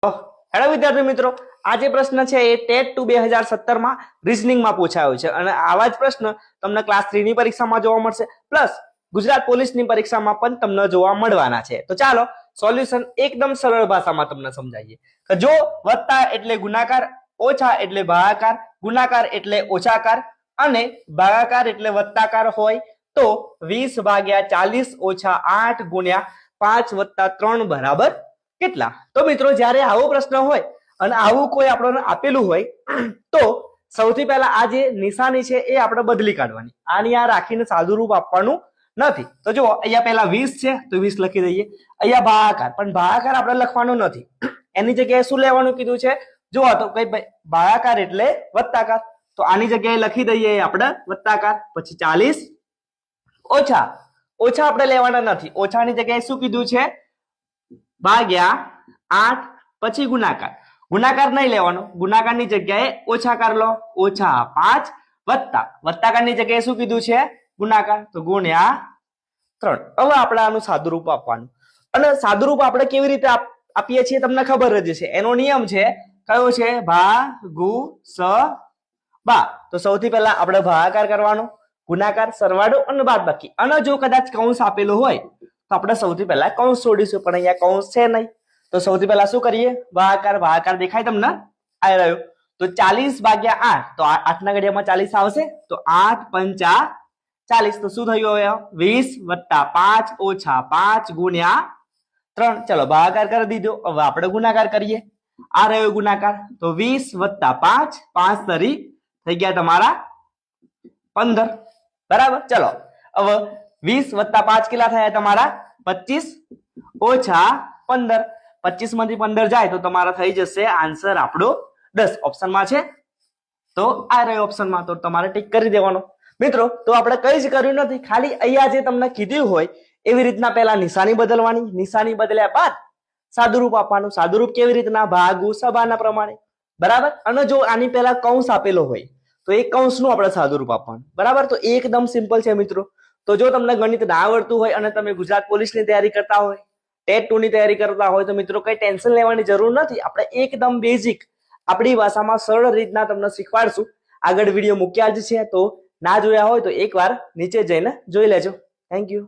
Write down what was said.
Hello વિદ્યાર્થી મિત્રો, આ જે પ્રશ્ન છે એ ટેટ 2 2017 માં રીઝનિંગમાં પૂછાયો છે અને આવા જ પ્રશ્ન તમને ક્લાસ 3 ની પરીક્ષામાં જોવા મળશે પ્લસ ગુજરાત પોલીસની પરીક્ષામાં પણ તમને જોવા મળવાના છે। તો ચાલો સોલ્યુશન એકદમ સરળ ભાષામાં તમને સમજાવીએ કે જો વત્તા એટલે ગુણાકાર, ઓછા એટલે ભાગાકાર, ગુણાકાર એટલે ઓછાકાર અને ભાગાકાર એટલે વત્તાકાર હોય તો 20/40 ઓછા 8 ગુણ્યા 5 વત્તા 3 બરાબર કેટલા। તો મિત્રો જ્યારે આવો પ્રશ્ન હોય અને આવું કોઈ આપણને આપેલું હોય તો સૌથી પહેલા આ જે નિશાની છે એ આપણે બદલી કાઢવાની, આની આ રાખીને સાદું રૂપ આપવાનું નથી। તો જો અહીંયા પહેલા 20 છે તો 20 લખી દઈએ, અહીંયા ભાગાકાર, પણ ભાગાકાર આપણે લખવાનો નથી, એની જગ્યાએ શું લેવાનું કીધું છે, જો તો કઈ ભાગાકાર એટલે વત્તાકાર, તો આની જગ્યાએ લખી દઈએ આપણે વત્તાકાર। પછી 40 ઓછા, ઓછા આપણે લેવાના નથી, ઓછાની જગ્યાએ શું કીધું છે ભાગ્યા 8, પછી ગુણાકાર, ગુણાકાર નહીં લેવાનો, ગુણાકારની જગ્યાએ ઓછાકાર લો, ઓછા 5 વત્તા વત્તાકારની જગ્યાએ શું કીધું છે ગુણાકાર, તો ગુણ્યા 3। હવે આપણે આનું સાદું રૂપ આપવાનું, અને સાદું રૂપ આપણે કેવી રીતે આપીએ છીએ તમને ખબર જ છે, એનો નિયમ છે કયો છે ભાગુ સ બા। તો સૌથી પહેલા આપણે ભાગાકાર કરવાનો, ગુણાકાર, સરવાળો અને બાદબાકી, અને જો કદાચ કૌંસ આપેલો હોય તો આપણે સૌથી પહેલા કૌંસ છોડીશું, પણ અહીંયા કૌંસ છે નહીં તો સૌથી પહેલા શું કરીએ ભાગાકાર, ભાગાકાર દેખાય તમને આવી રહ્યો, તો 40/8, તો 8 ના ઘડિયામાં 40 આવશે, તો 8 પંચા 40, તો શું થયું હવે 20 + 5 ઓછા 5 ગુણ્યા 3। ચલો ભાગાકાર કરી દીધો, હવે આપણે ગુણાકાર કરીએ, આ રહ્યો ગુણાકાર, તો 20 + 5, 5 તરી થઈ ગયા તમારા 15 બરાબર। ચલો હવે 20 + 5 કેટલા થયા તમારા 25 ઓછા 15, 25 માંથી 15 જાય તો તમારા થઈ જશે આન્સર આપણો 10, ઓપ્શનમાં છે તો આ રહ્યો ઓપ્શનમાં, તો તમારે ટીક કરી દેવાનો। મિત્રો તો આપણે કઈ જ કર્યું નથી, ખાલી અહીંયા જે તમને કીધું હોય એવી રીતના પહેલા નિશાની બદલવાની, નિશાની બદલ્યા બાદ સાદું રૂપ આપવાનું, સાદું રૂપ કેવી રીતના ભાગુ સબાના પ્રમાણે બરાબર। અને જો આની પહેલા કૌંસ આપેલો હોય તો એ કૌંસનું આપણે સાદું રૂપ આપવાનું બરાબર। તો એકદમ સિમ્પલ છે મિત્રો। તો જો તમને ગણિત ના આવડતું હોય અને તમે ગુજરાત પોલીસની તૈયારી કરતા હોય, ટેટ 2 ની તૈયારી કરતા હોય તો મિત્રો કઈ ટેન્શન લેવાની જરૂર નથી, આપણે એકદમ બેઝિક આપણી ભાષામાં સરળ રીતના તમને શીખવાડશું। આગળ વિડીયો મૂક્યા જ છે, તો ના જોયા હોય તો એકવાર નીચે જઈને જોઈ લેજો। Thank you.